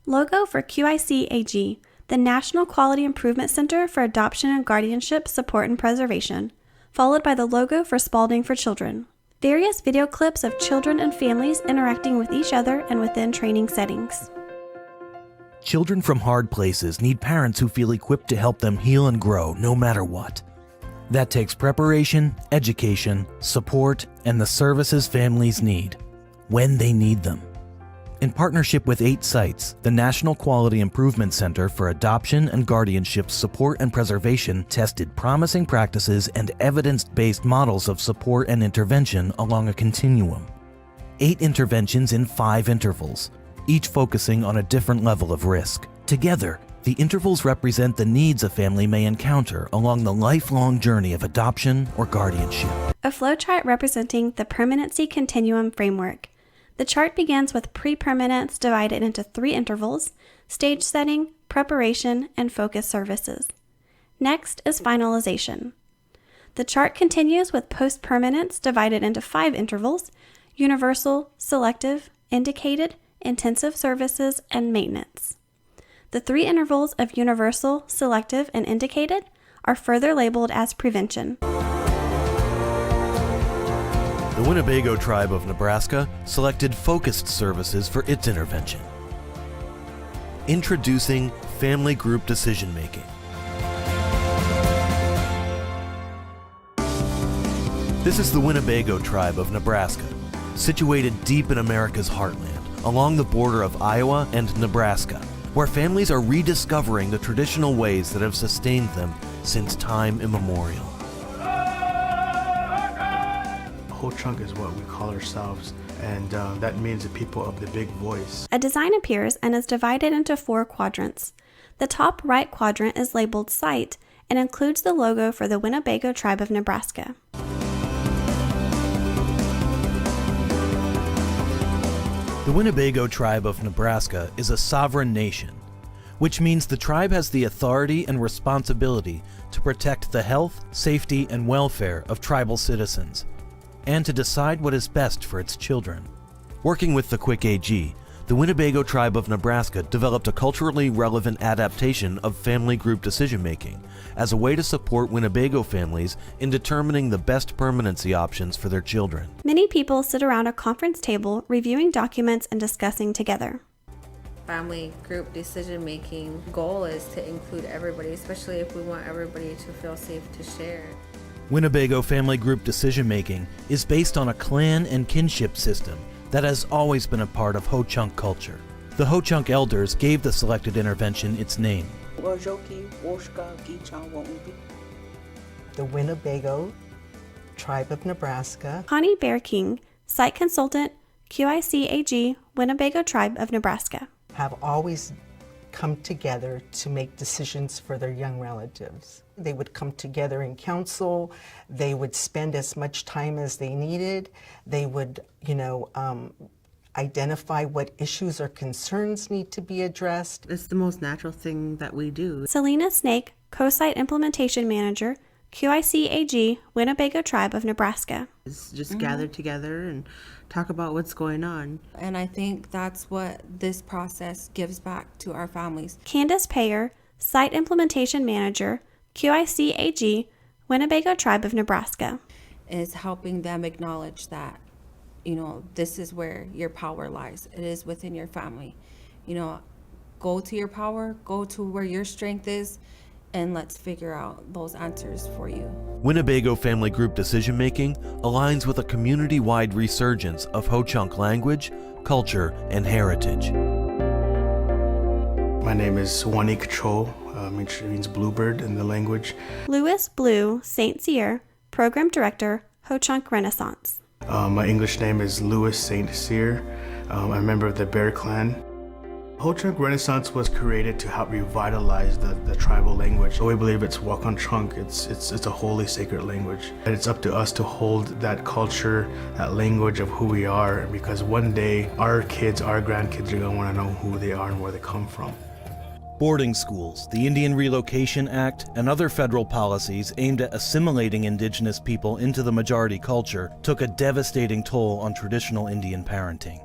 Logo for QIC-AG, the National Quality Improvement Center for Adoption and Guardianship Support and Preservation, followed by the logo for Spalding for Children. Various video clips of children and families interacting with each other and within training settings. Children from hard places need parents who feel equipped to help them heal and grow no matter what. That takes preparation, education, support, and the services families need, when they need them. In partnership with 8 sites, the National Quality Improvement Center for Adoption and Guardianship Support and Preservation tested promising practices and evidence-based models of support and intervention along a continuum. 8 interventions in 5 intervals, each focusing on a different level of risk. Together, the intervals represent the needs a family may encounter along the lifelong journey of adoption or guardianship. A flowchart representing the permanency continuum framework. The chart begins with pre-permanence divided into 3 intervals: stage setting, preparation, and focus services. Next is finalization. The chart continues with post-permanence divided into 5 intervals: universal, selective, indicated, intensive services, and maintenance. The 3 intervals of universal, selective, and indicated are further labeled as prevention. The Winnebago tribe of Nebraska selected focused services for its intervention. Introducing family group decision-making. This is the Winnebago tribe of Nebraska, situated deep in America's heartland, along the border of Iowa and Nebraska, where families are rediscovering the traditional ways that have sustained them since time immemorial. Whole chunk is what we call ourselves, and that means the people of the big voice. A design appears and is divided into 4 quadrants. The top right quadrant is labeled Site and includes the logo for the Winnebago tribe of Nebraska. The Winnebago tribe of Nebraska is a sovereign nation, which means the tribe has the authority and responsibility to protect the health, safety, and welfare of tribal citizens, and to decide what is best for its children. Working with the QIC-AG, the Winnebago tribe of Nebraska developed a culturally relevant adaptation of family group decision-making as a way to support Winnebago families in determining the best permanency options for their children. Many people sit around a conference table reviewing documents and discussing together. Family group decision-making goal is to include everybody, especially if we want everybody to feel safe to share. Winnebago family group decision-making is based on a clan and kinship system that has always been a part of Ho-Chunk culture. The Ho-Chunk elders gave the selected intervention its name. The Winnebago tribe of Nebraska. Connie Bear King, Site Consultant, QIC-AG, Winnebago tribe of Nebraska. Have always come together to make decisions for their young relatives. They would come together in council. They would spend as much time as they needed. They would, identify what issues or concerns need to be addressed. It's the most natural thing that we do. Selena Snake, Co-Site Implementation Manager, QIC-AG, Winnebago tribe of Nebraska. It's just gather together and talk about what's going on. And I think that's what this process gives back to our families. Candace Payer, Site Implementation Manager, QIC-AG, Winnebago tribe of Nebraska. Is helping them acknowledge that, this is where your power lies. It is within your family. Go to your power, go to where your strength is, and let's figure out those answers for you. Winnebago family group decision-making aligns with a community-wide resurgence of Ho-Chunk language, culture, and heritage. My name is Wanik Cho, which means bluebird in the language. Louis Blue St. Cyr, Program Director, Ho-Chunk Renaissance. My English name is Louis St. Cyr. I'm a member of the Bear Clan. Ho-Chunk Renaissance was created to help revitalize the tribal language. We believe it's Wakan-Chunk. It's a holy, sacred language. And it's up to us to hold that culture, that language of who we are, because one day our kids, our grandkids are going to want to know who they are and where they come from. Boarding schools, the Indian Relocation Act, and other federal policies aimed at assimilating indigenous people into the majority culture took a devastating toll on traditional Indian parenting.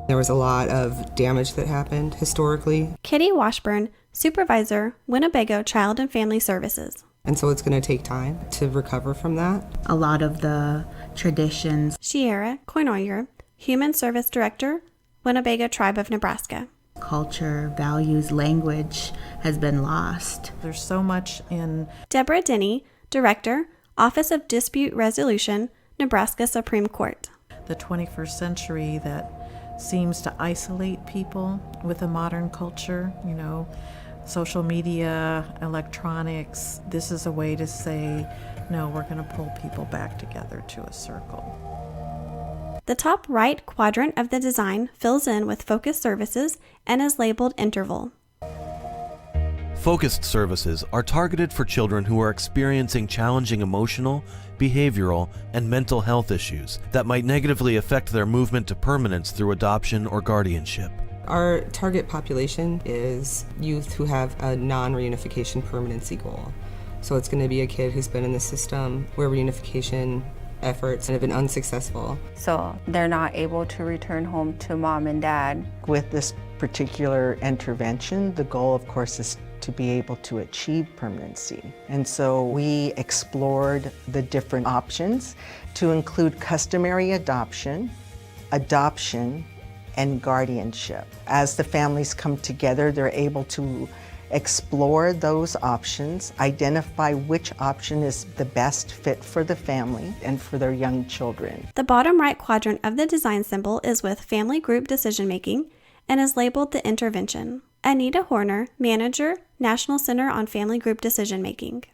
There was a lot of damage that happened historically. Kitty Washburn, Supervisor, Winnebago Child and Family Services. And so it's going to take time to recover from that. A lot of the traditions. Shiera Coinoyer, Human Service Director, Winnebago Tribe of Nebraska. Culture, values, language has been lost. There's so much in. Deborah Denny, Director, Office of Dispute Resolution, Nebraska Supreme Court. The 21st century that seems to isolate people with a modern culture, social media, electronics. This is a way to say, no, we're going to pull people back together to a circle. The top right quadrant of the design fills in with focused services and is labeled interval. Focused services are targeted for children who are experiencing challenging emotional, behavioral, and mental health issues that might negatively affect their movement to permanence through adoption or guardianship. Our target population is youth who have a non-reunification permanency goal. So it's going to be a kid who's been in the system where reunification efforts have been unsuccessful. So they're not able to return home to mom and dad. With this particular intervention, the goal, of course, is to be able to achieve permanency. And so we explored the different options to include customary adoption, and guardianship. As the families come together, they're able to explore those options, identify which option is the best fit for the family and for their young children. The bottom right quadrant of the design symbol is with family group decision making and is labeled the intervention. Anita Horner, Manager, National Center on Family Group Decision Making.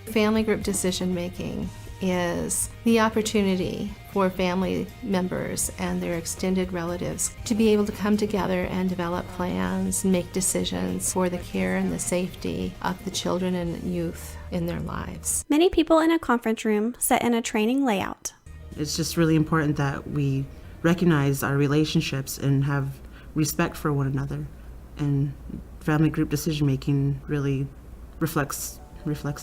Family group decision making is the opportunity for family members and their extended relatives to be able to come together and develop plans and make decisions for the care and the safety of the children and youth in their lives. Many people in a conference room set in a training layout. It's just really important that we recognize our relationships and have respect for one another. And family group decision making really reflects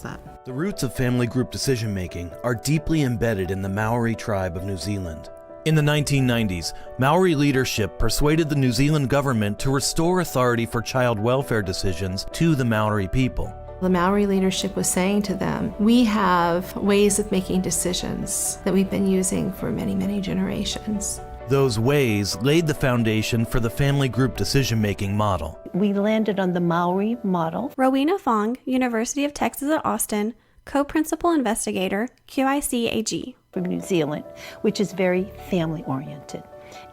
that. The roots of family group decision making are deeply embedded in the Maori tribe of New Zealand. In the 1990s, Maori leadership persuaded the New Zealand government to restore authority for child welfare decisions to the Maori people. The Maori leadership was saying to them, we have ways of making decisions that we've been using for many, many generations. Those ways laid the foundation for the family group decision-making model. We landed on the Maori model. Rowena Fong, University of Texas at Austin, co-principal investigator, QIC-AG. From New Zealand, which is very family-oriented.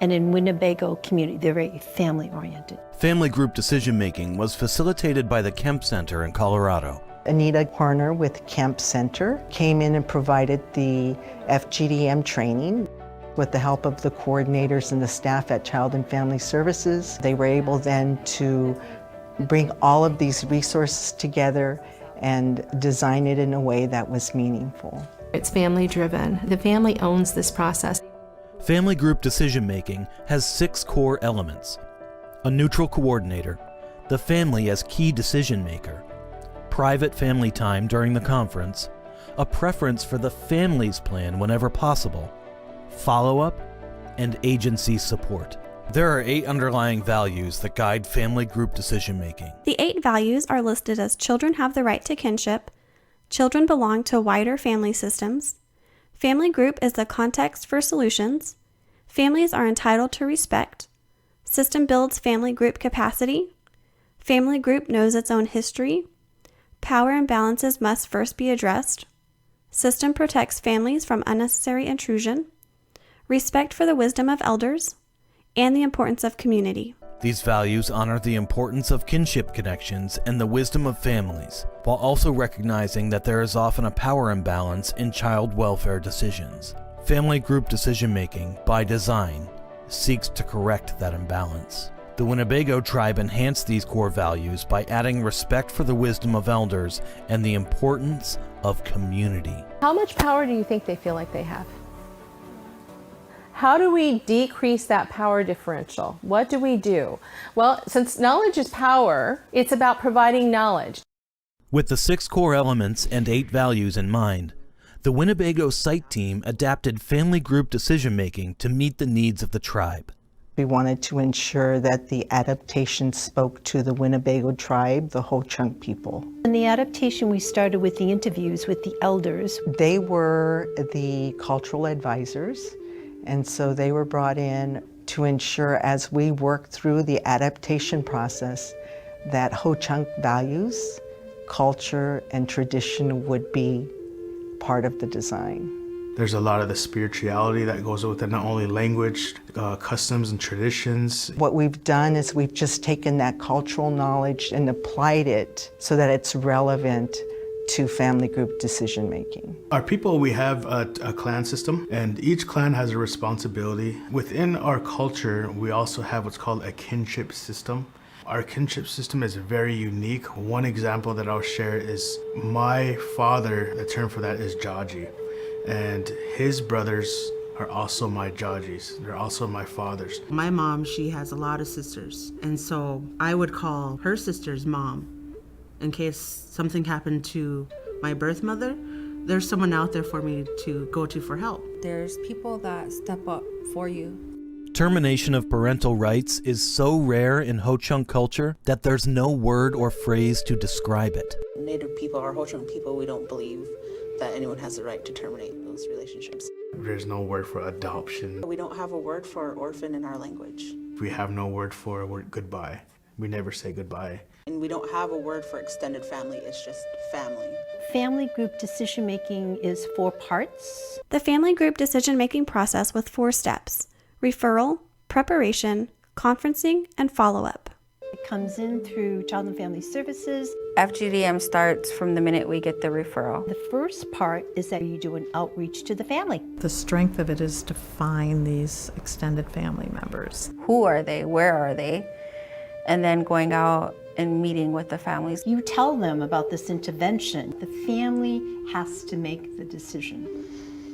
And in Winnebago community, they're very family-oriented. Family group decision-making was facilitated by the Kemp Center in Colorado. Anita Horner with Kemp Center came in and provided the FGDM training. With the help of the coordinators and the staff at Child and Family Services, they were able then to bring all of these resources together and design it in a way that was meaningful. It's family driven. The family owns this process. Family group decision-making has 6 core elements: a neutral coordinator, the family as key decision maker, private family time during the conference, a preference for the family's plan whenever possible, follow-up, and agency support. There are 8 underlying values that guide family group decision-making. The 8 values are listed as children have the right to kinship, children belong to wider family systems, family group is the context for solutions, families are entitled to respect, system builds family group capacity, family group knows its own history, power imbalances must first be addressed, system protects families from unnecessary intrusion, respect for the wisdom of elders, and the importance of community. These values honor the importance of kinship connections and the wisdom of families, while also recognizing that there is often a power imbalance in child welfare decisions. Family group decision-making, by design, seeks to correct that imbalance. The Winnebago tribe enhanced these core values by adding respect for the wisdom of elders and the importance of community. How much power do you think they feel like they have? How do we decrease that power differential? What do we do? Well, since knowledge is power, it's about providing knowledge. With the 6 core elements and 8 values in mind, the Winnebago site team adapted family group decision-making to meet the needs of the tribe. We wanted to ensure that the adaptation spoke to the Winnebago tribe, the Ho-Chunk people. In the adaptation, we started with the interviews with the elders. They were the cultural advisors, and so they were brought in to ensure as we worked through the adaptation process that Ho-Chunk values, culture, and tradition would be part of the design. There's a lot of the spirituality that goes with it, not only language, customs and traditions. What we've done is we've just taken that cultural knowledge and applied it so that it's relevant to family group decision making. Our people, we have a clan system, and each clan has a responsibility. Within our culture, we also have what's called a kinship system. Our kinship system is very unique. One example that I'll share is my father, the term for that is Jaji. And his brothers are also my Jajis. They're also my fathers. My mom, she has a lot of sisters, and so I would call her sister's mom in case something happened to my birth mother. There's someone out there for me to go to for help. There's people that step up for you. Termination of parental rights is so rare in Ho-Chunk culture that there's no word or phrase to describe it. Native people or Ho-Chunk people, we don't believe that anyone has the right to terminate those relationships. There's no word for adoption. We don't have a word for orphan in our language. We have no word for goodbye. We never say goodbye. And we don't have a word for extended family, it's just family. Family group decision making is 4 parts. The family group decision-making process with 4 steps: referral, preparation, conferencing, and follow-up. It comes in through Child and Family Services. FGDM starts from the minute we get the referral. The first part is that you do an outreach to the family. The strength of it is to find these extended family members. Who are they? Where are they? And then going out and meeting with the families. You tell them about this intervention. The family has to make the decision.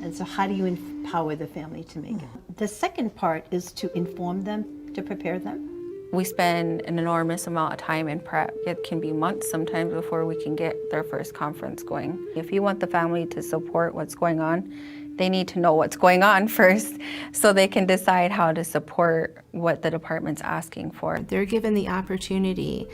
And so how do you empower the family to make it? The second part is to inform them, to prepare them. We spend an enormous amount of time in prep. It can be months sometimes before we can get their first conference going. If you want the family to support what's going on, they need to know what's going on first so they can decide how to support what the department's asking for. They're given the opportunity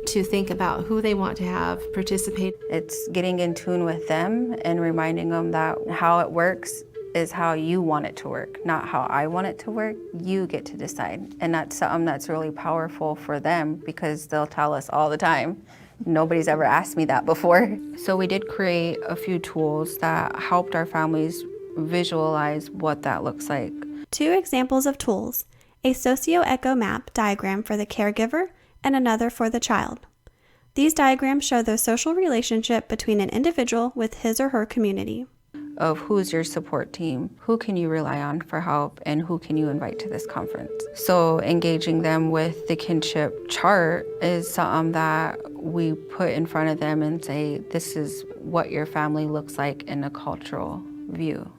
to think about who they want to have participate. It's getting in tune with them and reminding them that how it works is how you want it to work, not how I want it to work. You get to decide. And that's something that's really powerful for them because they'll tell us all the time, nobody's ever asked me that before. So we did create a few tools that helped our families visualize what that looks like. 2 examples of tools: a socio-echo map diagram for the caregiver and another for the child. These diagrams show the social relationship between an individual with his or her community. Of who's your support team, who can you rely on for help, and who can you invite to this conference. So engaging them with the kinship chart is something that we put in front of them and say, this is what your family looks like in a cultural view.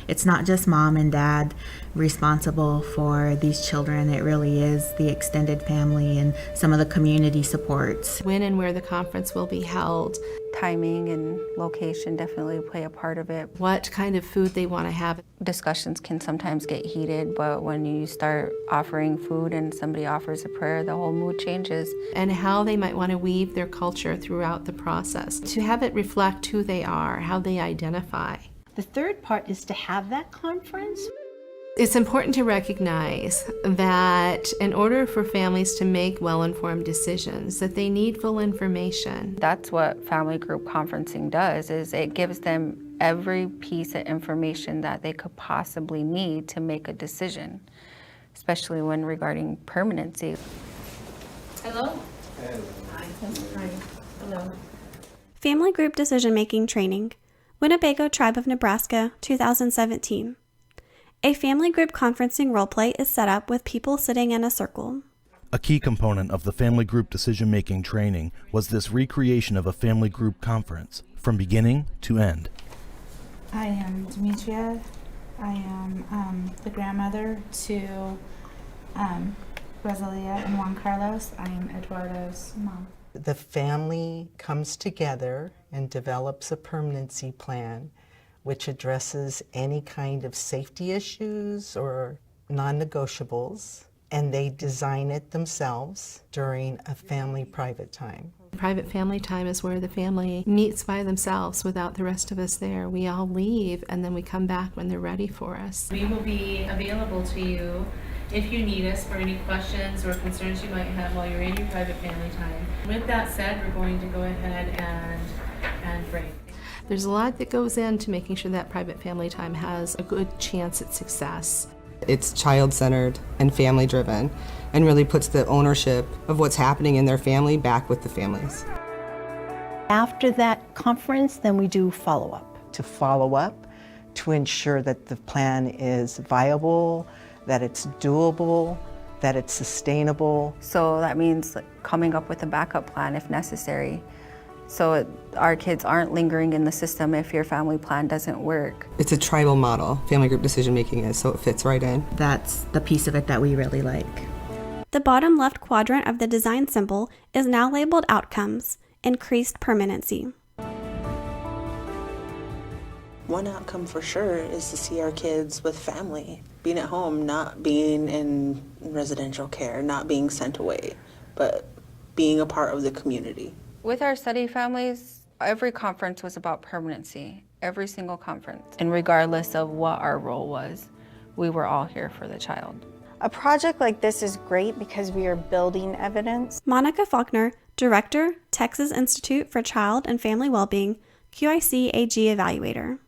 It's not just mom and dad responsible for these children. It really is the extended family and some of the community supports. When and where the conference will be held. Timing and location definitely play a part of it. What kind of food they want to have. Discussions can sometimes get heated, but when you start offering food and somebody offers a prayer, the whole mood changes. And how they might want to weave their culture throughout the process. To have it reflect who they are, how they identify. The third part is to have that conference. It's important to recognize that in order for families to make well-informed decisions, that they need full information. That's what family group conferencing does, is it gives them every piece of information that they could possibly need to make a decision, especially when regarding permanency. Hello? Hi. Hello. Family group decision-making training. Winnebago Tribe of Nebraska, 2017. A family group conferencing roleplay is set up with people sitting in a circle. A key component of the family group decision-making training was this recreation of a family group conference, from beginning to end. I am Demetria. I am the grandmother to Rosalia and Juan Carlos. I am Eduardo's mom. The family comes together and develops a permanency plan which addresses any kind of safety issues or non-negotiables. and they design it themselves during a family private time. Private family time is where the family meets by themselves without the rest of us there. We all leave and then we come back when they're ready for us. We will be available to you if you need us for any questions or concerns you might have while you're in your private family time. With that said, we're going to go ahead and break. There's a lot that goes into making sure that private family time has a good chance at success. It's child-centered and family-driven, and really puts the ownership of what's happening in their family back with the families. After that conference, then we do follow-up. To follow up, to ensure that the plan is viable, that it's doable, that it's sustainable. So that means coming up with a backup plan if necessary. So our kids aren't lingering in the system if your family plan doesn't work. It's a tribal model, family group decision making is, so it fits right in. That's the piece of it that we really like. The bottom left quadrant of the design symbol is now labeled Outcomes, Increased Permanency. One outcome for sure is to see our kids with family, being at home, not being in residential care, not being sent away, but being a part of the community. With our study families, every conference was about permanency, every single conference. And regardless of what our role was, we were all here for the child. A project like this is great because we are building evidence. Monica Faulkner, Director, Texas Institute for Child and Family Wellbeing, QIC-AG Evaluator.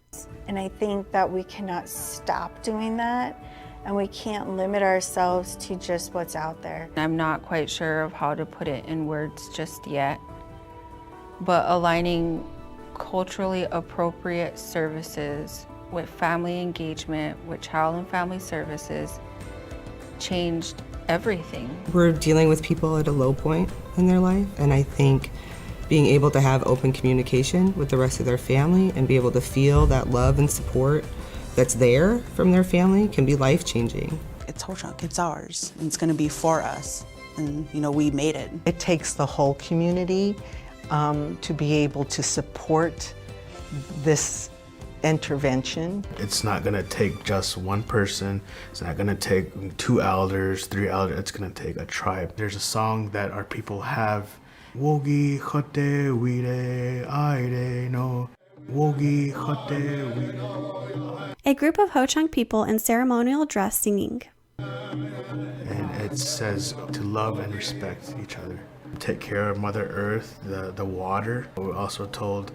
And I think that we cannot stop doing that, and we can't limit ourselves to just what's out there. I'm not quite sure of how to put it in words just yet, but aligning culturally appropriate services with family engagement, with child and family services, changed everything. We're dealing with people at a low point in their life, and I think being able to have open communication with the rest of their family and be able to feel that love and support that's there from their family can be life-changing. It's Ho-Chunk, it's ours, and it's gonna be for us, and we made it. It takes the whole community to be able to support this intervention. It's not gonna take just one person. It's not gonna take 2 elders, 3 elders. It's gonna take a tribe. There's a song that our people have. Wogi khote wire aire no. Wogi khote wire. A group of Ho-Chunk people in ceremonial dress singing. And it says to love and respect each other. Take care of Mother Earth, the water. We're also told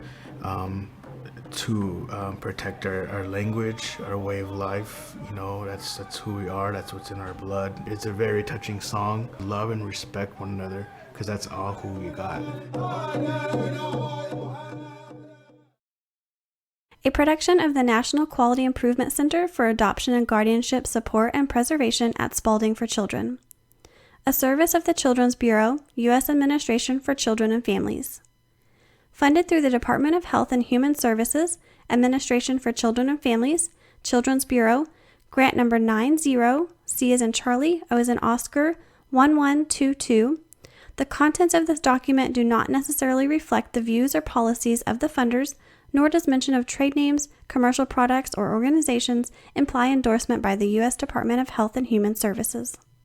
to protect our language, our way of life. That's who we are, that's what's in our blood. It's a very touching song. Love and respect one another, because that's all who we got. A production of the National Quality Improvement Center for Adoption and Guardianship Support and Preservation at Spalding for Children. A service of the Children's Bureau, U.S. Administration for Children and Families. Funded through the Department of Health and Human Services, Administration for Children and Families, Children's Bureau, grant number 90, C as in Charlie, O as in Oscar, 1122. The contents of this document do not necessarily reflect the views or policies of the funders, nor does mention of trade names, commercial products, or organizations imply endorsement by the U.S. Department of Health and Human Services.